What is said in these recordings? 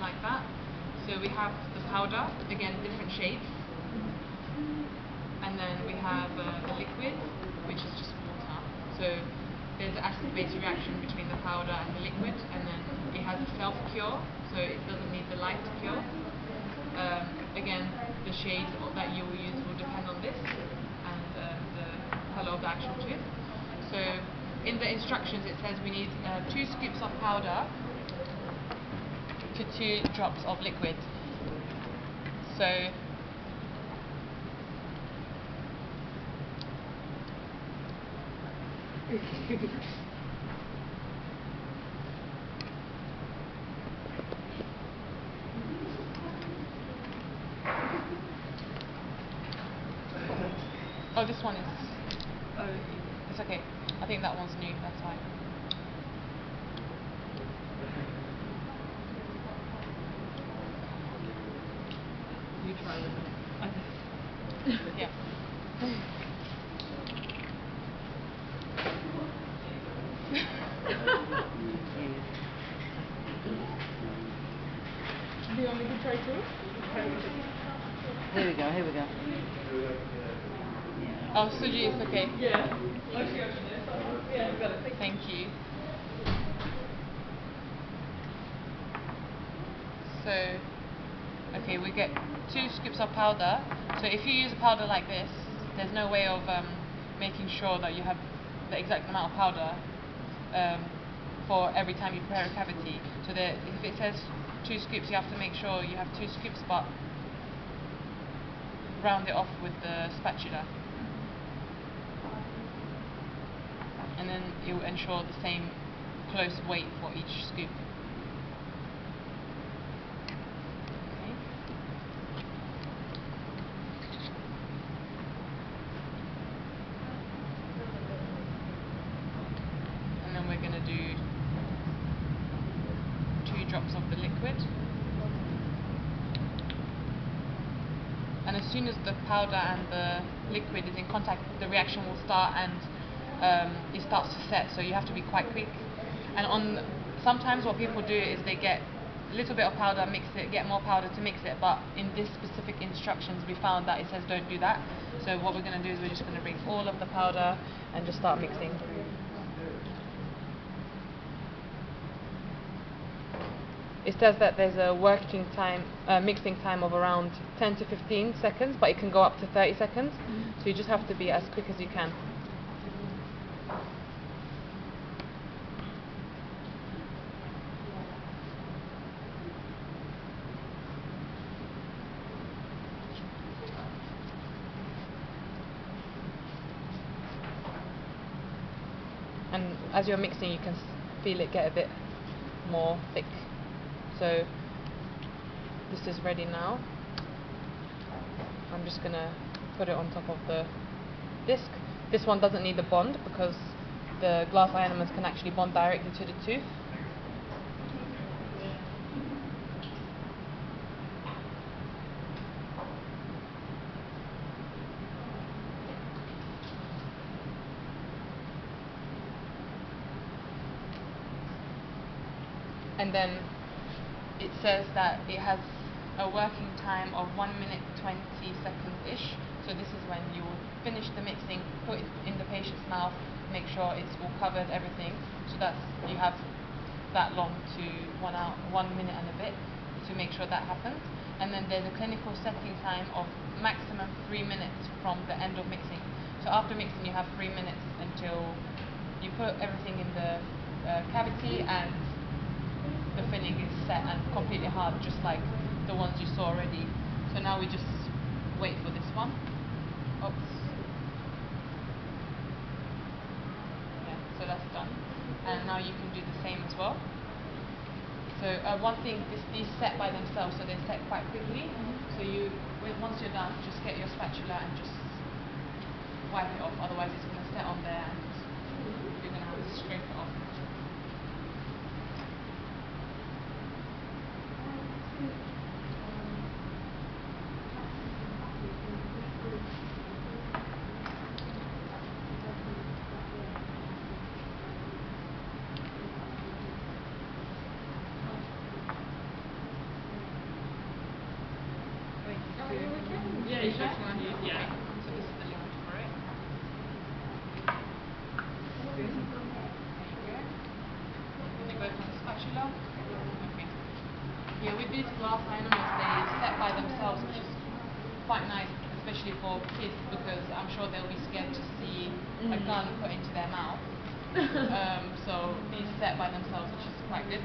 like that. So we have the powder, again different shades, and then we have the liquid, which is just water. So there's an acid-base reaction between the powder and the liquid, and then it has a self-cure, so it doesn't need the light to cure. Again, the shade that you will use will depend on this and the color of the actual tooth. So in the instructions it says we need 2 scoops of powder to 2 drops of liquid. So oh, this one is... Oh, it's okay. I think that one's new, that's fine. You try with it. Yeah. Do you want me to try too? Here we go, here we go. Oh, Suji, it's okay. Yeah. Yeah, got it. Thank you. So, okay, we get 2 scoops of powder. So if you use a powder like this, there's no way of making sure that you have the exact amount of powder for every time you prepare a cavity. So that if it says 2 scoops, you have to make sure you have 2 scoops, but round it off with the spatula. And then it will ensure the same close weight for each scoop. Okay. And then we're going to do 2 drops of the liquid. And as soon as the powder and the liquid is in contact, the reaction will start and it starts to set, so you have to be quite quick. And sometimes what people do is they get a little bit of powder, mix it, get more powder to mix it, but in this specific instructions we found that it says don't do that. So what we're going to do is we're just going to bring all of the powder and just start mixing. It says that there's a working time, mixing time of around 10 to 15 seconds, but it can go up to 30 seconds. So you just have to be as quick as you can. And as you're mixing, you can feel it get a bit more thick. So this is ready now. I'm just gonna put it on top of the disc. This one doesn't need a bond because the glass ionomers can actually bond directly to the tooth. And then it says that it has a working time of 1 minute 20 seconds-ish. So this is when you will finish the mixing, put it in the patient's mouth, make sure it's all covered, everything. So that's, you have that long to 1 minute and a bit to make sure that happens. And then there's a clinical setting time of maximum 3 minutes from the end of mixing. So after mixing you have 3 minutes until you put everything in the cavity and the filling is set and completely hard, just like the ones you saw already. So now we just wait for this one. Oops. Yeah, so that's done. And now you can do the same as well. So one thing, these set by themselves, so they set quite quickly. So once you're done, just get your spatula and just wipe it off. Otherwise, it's going to set on there and you're going to have to scrape it off. Yeah, you just want to use, yeah. So this is the limit for it. There you go. Gonna go for the spatula. Okay. Yeah, with these glass animals, they set by themselves, which is quite nice, especially for kids, because I'm sure they'll be scared to see a gun put into their mouth. So these set by themselves, which is quite good.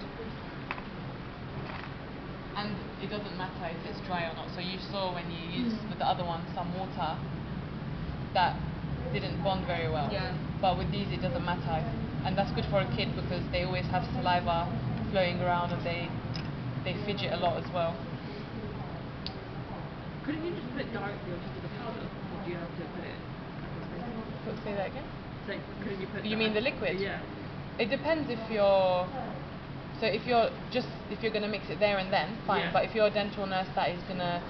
And it doesn't matter if it's dry or not. So you saw when you used with the other one some water that didn't bond very well. Yeah. But with these it doesn't matter. And that's good for a kid because they always have saliva flowing around and they fidget a lot as well. Couldn't you just put it directly on top of the powder? Or do you have to put it? Say that again? So couldn't you put You mean the liquid? Yeah. It depends if you're if you're gonna mix it there and then, fine. Yeah. But if you're a dental nurse that is gonna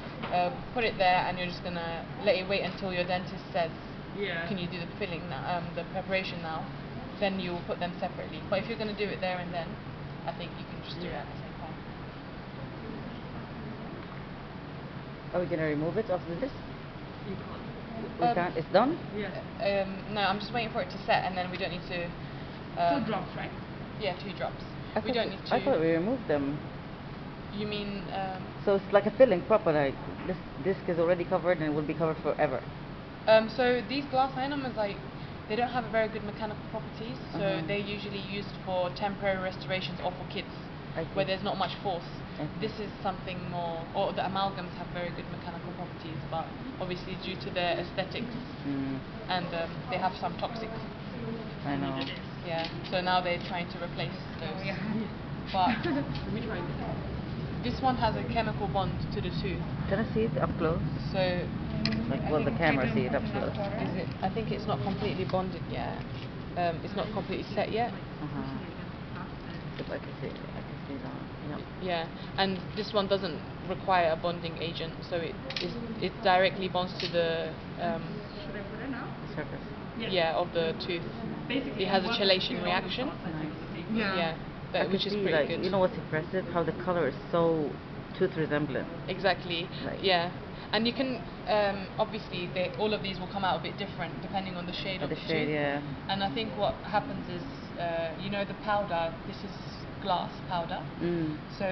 put it there and you're just gonna let it wait until your dentist says, Yeah. can you do the filling now, the preparation now, then you will put them separately. But if you're gonna do it there and then, I think you can just do it at the same time. Are we gonna remove it after this? You can't. We can't. It's done. Yeah. No, I'm just waiting for it to set and then we don't need to. 2 drops, right? Yeah, 2 drops. I We don't need to. I thought we removed them. You mean? So it's like a filling proper. Like this disc is already covered and will be covered forever. So these glass ionomers, they don't have a very good mechanical properties, so they're usually used for temporary restorations or for kids, where there's not much force. This is something more, or the amalgams have very good mechanical properties, but obviously due to their aesthetics and they have some toxics. I know. Yeah, so now they're trying to replace those. But Which one? this one has a chemical bond to the tooth. Can I see it up close? So Like, will the camera see it up close? is it? I think it's not completely bonded yet. It's not completely set yet. If I can see it, I can see that. Yep. Yeah, and this one doesn't require a bonding agent, so it directly bonds to the Should I put it now? Surface. of the tooth. Basically, It has a chelation reaction. Yeah. Yeah, I which can is see, pretty like, good. you know what's impressive? How the color is so tooth resemblant. Exactly. Like- Yeah, and you can obviously all of these will come out a bit different depending on the shade of The the shade, tooth. yeah. And I think what happens is, you know, the powder. This is glass powder. So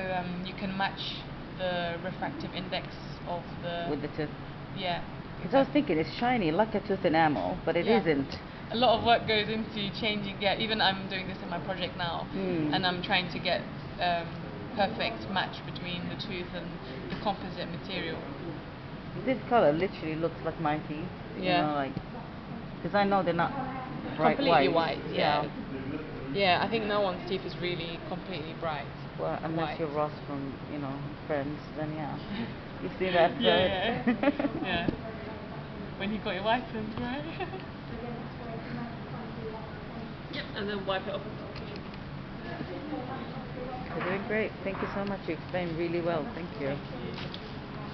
you can match the refractive index of the. With the tooth. Yeah. Because I was thinking it's shiny like a tooth enamel, but it Yeah. isn't. A lot of work goes into changing. Yeah, even I'm doing this in my project now, and I'm trying to get perfect match between the tooth and the composite material. This color literally looks like my teeth. You Yeah. know, like, because I know they're not bright Completely white. white. Yeah. Yeah, I think no one's teeth is really completely bright. Well, unless white. you're Ross from, Friends, then yeah. You see that? Yeah. Yeah. When he got it whitened, right? Yep, and then wipe it off. You're doing great. Thank you so much. You explained really well. Thank you. Thank you.